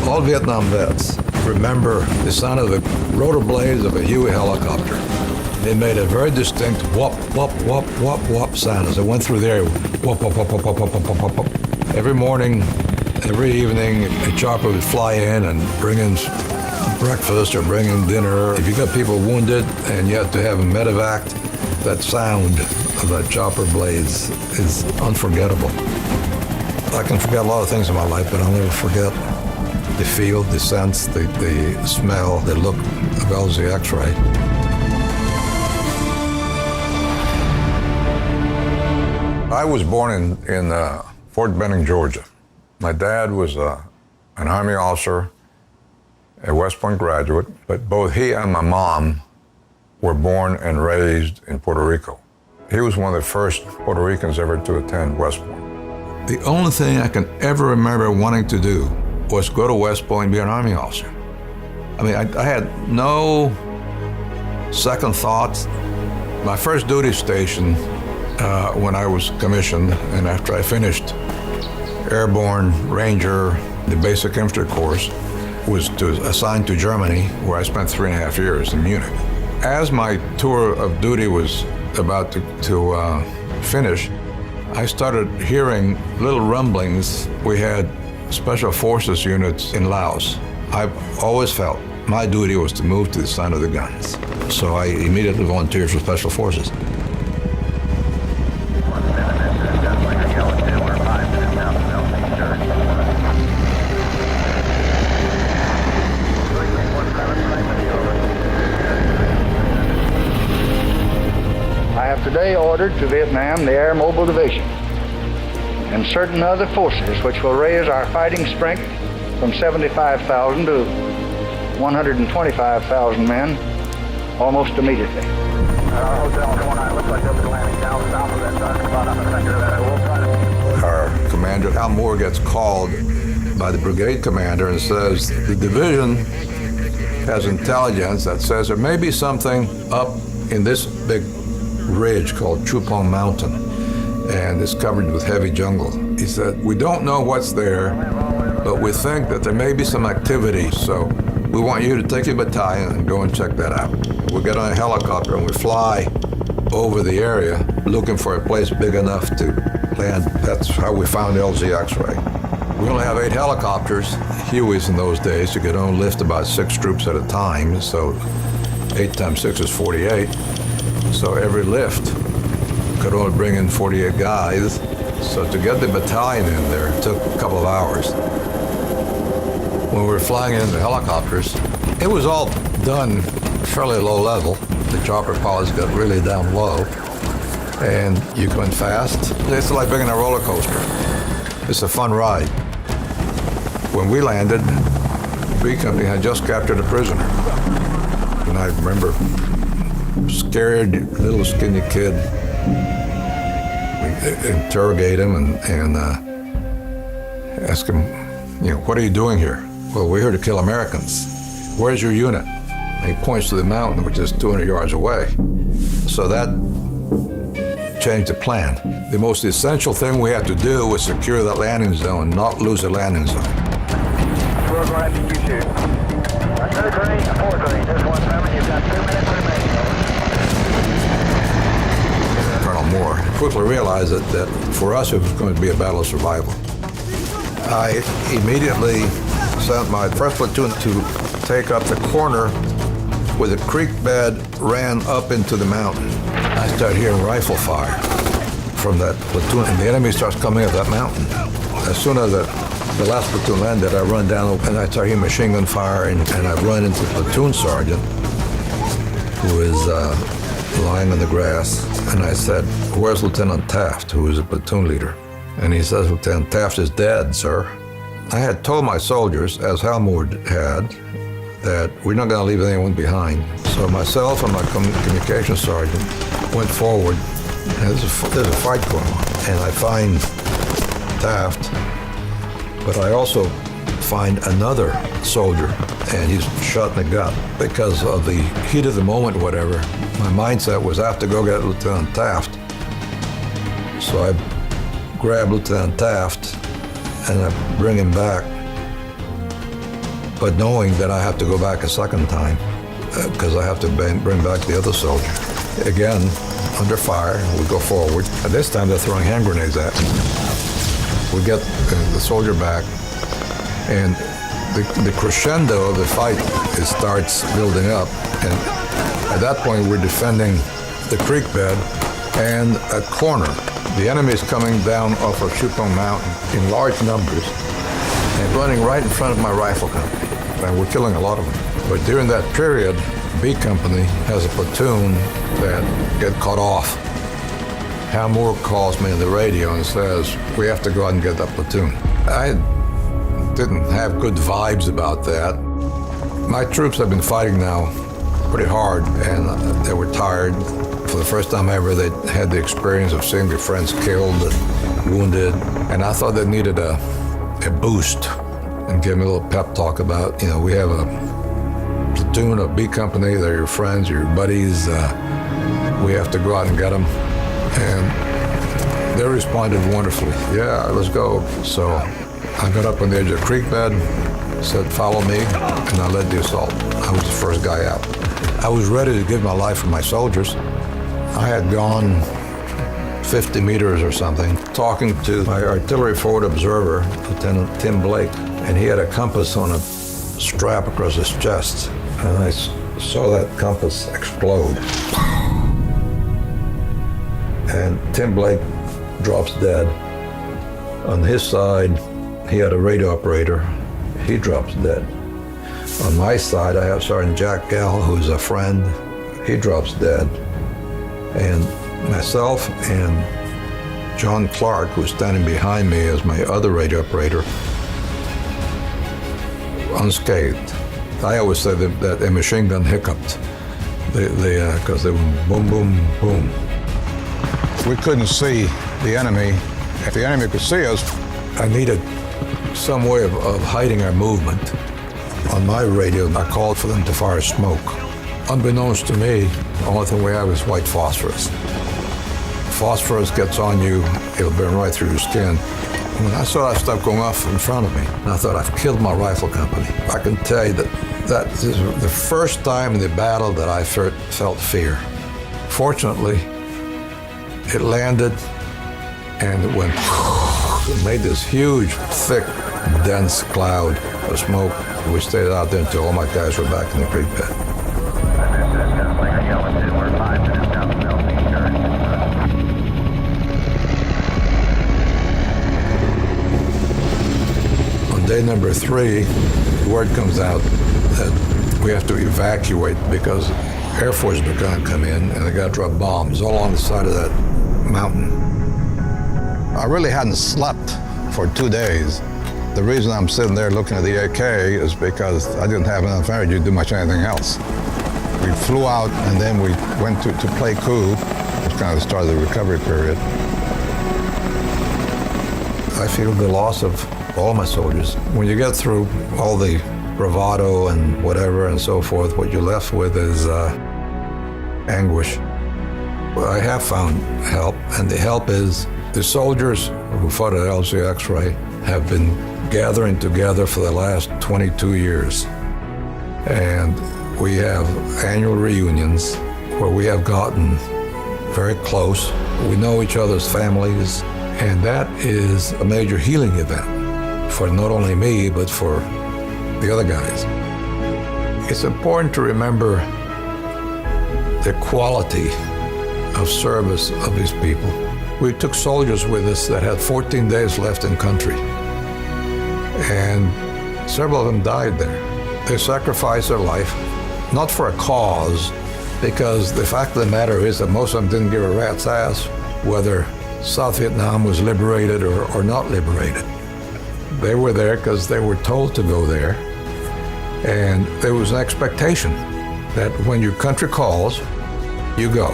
All Vietnam vets remember the sound of the rotor blades of a Huey helicopter. They made a very distinct whoop, whoop, whoop, whoop, whoop sound as it went through the air. Whoop, whoop, whoop, whoop, whoop, whoop, whoop, whoop, whoop. Every morning, every evening, a chopper would fly in and bring in breakfast or bring in dinner. If you got people wounded and you have to have a medevac, that sound of that chopper blades is unforgettable. I can forget a lot of things in my life, but I'll never forget the feel, the sense, the smell, the look of LZ X-ray. I was born in Fort Benning, Georgia. My dad was an Army officer, a West Point graduate, but both he and my mom were born and raised in Puerto Rico. He was one of the first Puerto Ricans ever to attend West Point. The only thing I can ever remember wanting to do was go to West Point and be an Army officer. I mean, I had no second thoughts. My first duty station when I was commissioned and after I finished Airborne Ranger, the basic infantry course, was assigned to Germany, where I spent 3.5 years in Munich. As my tour of duty was about to finish, I started hearing little rumblings. We had special forces units in Laos. I've always felt my duty was to move to the sound of the guns. So I immediately volunteered for special forces. I have today ordered to Vietnam the Air Mobile Division and certain other forces which will raise our fighting strength from 75,000 to 125,000 men almost immediately. Our commander, Al Moore, gets called by the brigade commander and says, the division has intelligence that says there may be something up in this big ridge called Chupong Mountain, and it's covered with heavy jungle. He said, we don't know what's there, but we think that there may be some activity, so we want you to take your battalion and go and check that out. We get on a helicopter and we fly over the area looking for a place big enough to land. That's how we found LZ X-ray. We only have 8 helicopters, Hueys in those days. You could only lift about 6 troops at a time, so 8 times 6 is 48. So every lift could only bring in 48 guys. So to get the battalion in there took a couple of hours. When we were flying in the helicopters, it was all done fairly low level. The chopper pilots got really down low, and you going fast. It's like being in a roller coaster. It's a fun ride. When we landed, B Company had just captured a prisoner. And I remember scared little skinny kid. We interrogate him and ask him, what are you doing here? Well, we're here to kill Americans. Where's your unit? And he points to the mountain, which is 200 yards away. So that changed the plan. The most essential thing we had to do was secure that landing zone, not lose the landing zone. We're going to you shoot. Third grade, fourth grade. There's 1-7. You've got 2 minutes remaining. Colonel Moore quickly realized that for us it was going to be a battle of survival. I immediately sent my first platoon to take up the corner where the creek bed ran up into the mountain. I started hearing rifle fire from that platoon, and the enemy starts coming up that mountain. As soon as the last platoon landed, I run down and I start hearing machine gun fire, and I run into the platoon sergeant who is lying on the grass, and I said, where's Lieutenant Taft, who is the platoon leader? And he says, Lieutenant Taft is dead, sir. I had told my soldiers, as Hal Moore had, that we're not going to leave anyone behind. So myself and my communication sergeant went forward. There's a fight going on, and I find Taft, but I also find another soldier, and he's shot in the gut. Because of the heat of the moment, whatever, my mindset was I have to go get Lieutenant Taft. So I grab Lieutenant Taft, and I bring him back. but knowing that I have to go back a second time because I have to bring back the other soldier. Again, under fire, we go forward. And this time they're throwing hand grenades at me. We get the soldier back, and the crescendo of the fight, it starts building up. And at that point, we're defending the creek bed and a corner. The enemy is coming down off of Chupong Mountain in large numbers and running right in front of my rifle company. And we're killing a lot of them. But during that period, B Company has a platoon that get cut off. Hal Moore calls me on the radio and says, we have to go out and get that platoon. I didn't have good vibes about that. My troops have been fighting now pretty hard, and they were tired. For the first time ever, they had the experience of seeing their friends killed and wounded, and I thought they needed a boost and give me a little pep talk about, we have a platoon of B Company, they're your friends, your buddies, we have to go out and get them. And they responded wonderfully. Yeah, let's go. So I got up on the edge of the creek bed, said, follow me, and I led the assault. I was the first guy out. I was ready to give my life for my soldiers. I had gone 50 meters or something, talking to my artillery forward observer, Lieutenant Tim Blake, and he had a compass on a strap across his chest, and I saw that compass explode. And Tim Blake drops dead. On his side, he had a radio operator. He drops dead. On my side, I have Sergeant Jack Gall, who's a friend. He drops dead. And myself and John Clark, who's standing behind me as my other radio operator, unscathed. I always say that a machine gun hiccuped, because they went boom, boom, boom. We couldn't see the enemy. If the enemy could see us, I needed some way of hiding our movement. On my radio, I called for them to fire smoke. Unbeknownst to me, the only thing we have is white phosphorus. Phosphorus gets on you, it'll burn right through your skin. When I saw that stuff going off in front of me, I thought, I've killed my rifle company. I can tell you that is the first time in the battle that I felt fear. Fortunately, it landed and it went, it made this huge, thick, dense cloud of smoke. We stayed out there until all my guys were back in the creek bed. On day number 3, word comes out that we have to evacuate because Air Force are going to come in and they got to drop bombs all on the side of that mountain. I really hadn't slept for 2 days. The reason I'm sitting there looking at the AK is because I didn't have enough energy to do much anything else. We flew out and then we went to Pleiku, which kind of started the recovery period. I feel the loss of all my soldiers. When you get through all the bravado and whatever and so forth, what you're left with is anguish. I have found help, and the help is the soldiers who fought at LC X-Ray have been gathering together for the last 22 years. And we have annual reunions where we have gotten very close. We know each other's families, and that is a major healing event for not only me, but for the other guys. It's important to remember the quality of service of these people. We took soldiers with us that had 14 days left in country, and several of them died there. They sacrificed their life, not for a cause, because the fact of the matter is that most of them didn't give a rat's ass whether South Vietnam was liberated or not liberated. They were there because they were told to go there, and there was an expectation that when your country calls, you go.